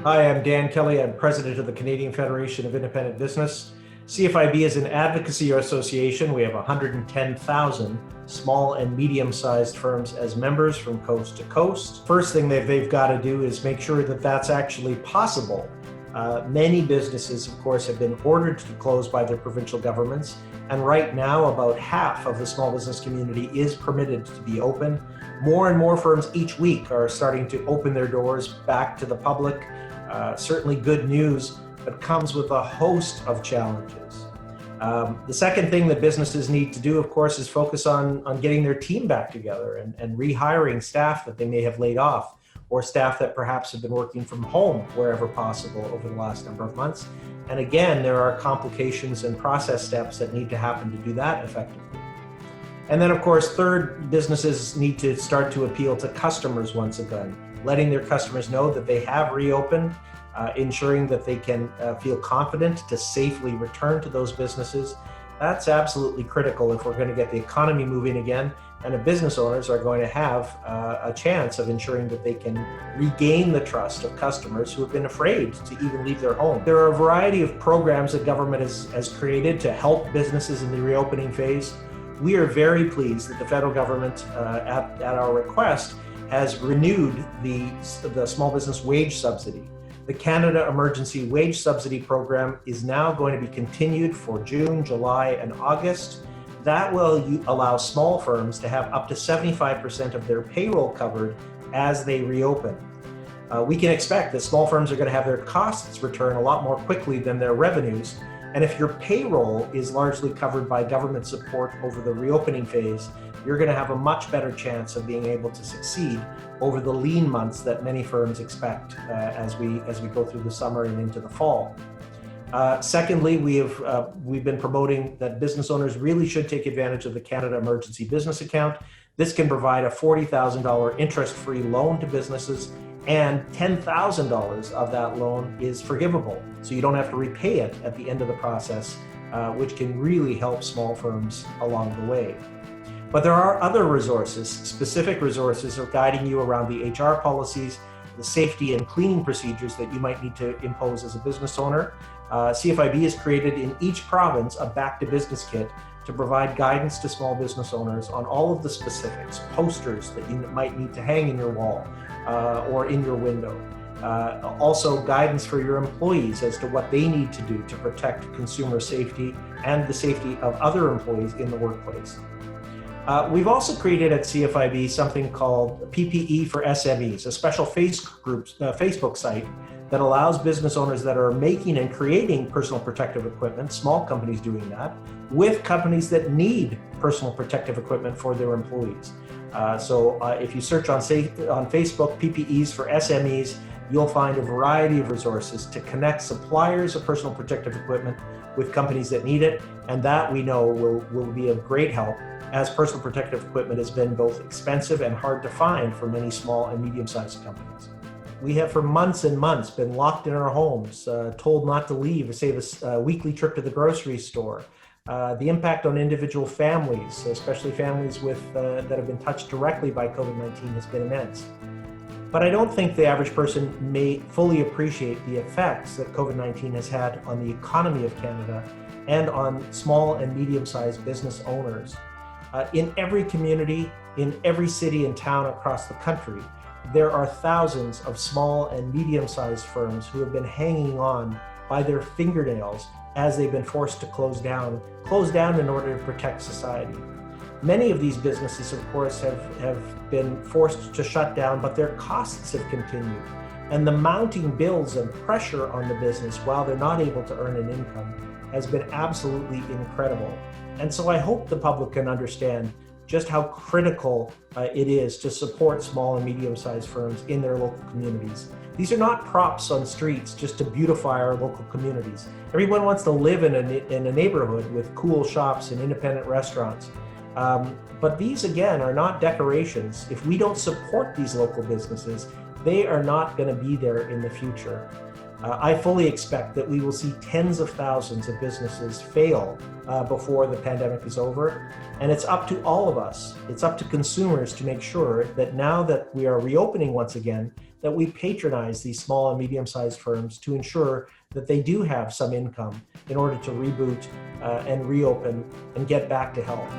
Hi, I'm Dan Kelly. I'm president of the Canadian Federation of Independent Business. CFIB is an advocacy association. We have 110,000 small and medium-sized firms as members from coast to coast. First thing that they've got to do is make sure that that's actually possible. Many businesses, of course, have been ordered to close by their provincial governments, and right now about half of the small business community is permitted to be open. More and more firms each week are starting to open their doors back to the public. Certainly good news, but comes with a host of challenges. The second thing that businesses need to do, of course, is focus on getting their team back together and rehiring staff that they may have laid off, or staff that perhaps have been working from home wherever possible over the last number of months. And again, there are complications and process steps that need to happen to do that effectively. And then, of course, third, businesses need to start to appeal to customers once again, letting their customers know that they have reopened, ensuring that they can feel confident to safely return to those businesses. That's absolutely critical if we're going to get the economy moving again, and the business owners are going to have a chance of ensuring that they can regain the trust of customers who have been afraid to even leave their home. There are a variety of programs that government has created to help businesses in the reopening phase. We are very pleased that the federal government, at our request, has renewed the small business wage subsidy. The Canada Emergency Wage Subsidy Program is now going to be continued for June, July, and August. That will allow small firms to have up to 75% of their payroll covered as they reopen. We can expect that small firms are going to have their costs return a lot more quickly than their revenues. And if your payroll is largely covered by government support over the reopening phase, you're going to have a much better chance of being able to succeed over the lean months that many firms expect as we go through the summer and into the fall. Secondly, we've been promoting that business owners really should take advantage of the Canada Emergency Business Account. This can provide a $40,000 interest-free loan to businesses, and $10,000 of that loan is forgivable, so you don't have to repay it at the end of the process, which can really help small firms along the way. But there are other resources, specific resources of guiding you around the HR policies, the safety and cleaning procedures that you might need to impose as a business owner. CFIB has created in each province a back to business kit to provide guidance to small business owners on all of the specifics, posters that you might need to hang in your wall or in your window. Also guidance for your employees as to what they need to do to protect consumer safety and the safety of other employees in the workplace. We've also created at CFIB something called PPE for SMEs, a special Facebook site that allows business owners that are making and creating personal protective equipment, small companies doing that, with companies that need personal protective equipment for their employees. So if you search on Facebook, PPEs for SMEs, you'll find a variety of resources to connect suppliers of personal protective equipment with companies that need it, and that we know will be of great help, as personal protective equipment has been both expensive and hard to find for many small and medium-sized companies. We have for months and months been locked in our homes, told not to leave, say this weekly trip to the grocery store. The impact on individual families, especially families that have been touched directly by COVID-19, has been immense. But I don't think the average person may fully appreciate the effects that COVID-19 has had on the economy of Canada and on small and medium-sized business owners. In every community, in every city and town across the country, there are thousands of small and medium-sized firms who have been hanging on by their fingernails as they've been forced to close down in order to protect society. Many of these businesses, of course, have been forced to shut down, but their costs have continued. And the mounting bills and pressure on the business while they're not able to earn an income has been absolutely incredible. And so I hope the public can understand just how critical it is to support small and medium-sized firms in their local communities. These are not props on streets just to beautify our local communities. Everyone wants to live in a neighborhood with cool shops and independent restaurants. But these, again, are not decorations. If we don't support these local businesses, they are not going to be there in the future. I fully expect that we will see tens of thousands of businesses fail before the pandemic is over. And it's up to all of us, it's up to consumers to make sure that now that we are reopening once again, that we patronize these small and medium-sized firms to ensure that they do have some income in order to reboot and reopen and get back to health.